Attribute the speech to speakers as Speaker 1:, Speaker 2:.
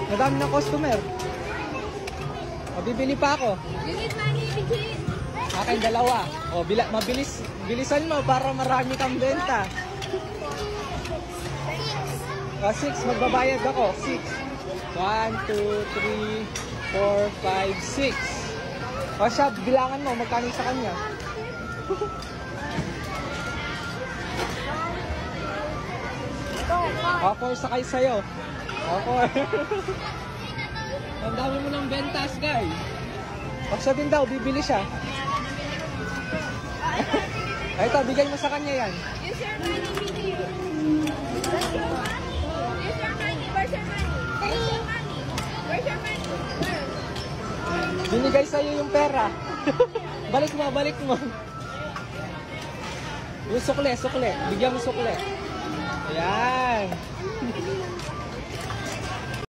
Speaker 1: Madami ng customer. O, bibili pa ako.
Speaker 2: You need money, Bigit.
Speaker 1: Akin dalawa. O, bilisan mo para marami kang benta. O, 6. Magbabayad ako. 6. 1, 2, 3, 4, 5, 6. O, siya, bilangan mo. Magkano sa kanya? Ako, sakay sa'yo. Ako. Ang dami mo ng bentas, guys. O, siya din daw. Bibili siya. Ay, ito, bigay mo sa kanya yan.
Speaker 2: Use your money, Bigit. Use your money. Where's your money? Where's your money? Where's your money? Where?
Speaker 1: Binigay sa'yo yung pera. Balik mo, balik mo. Yung sukle. Bigyan mo sukle. Ayan.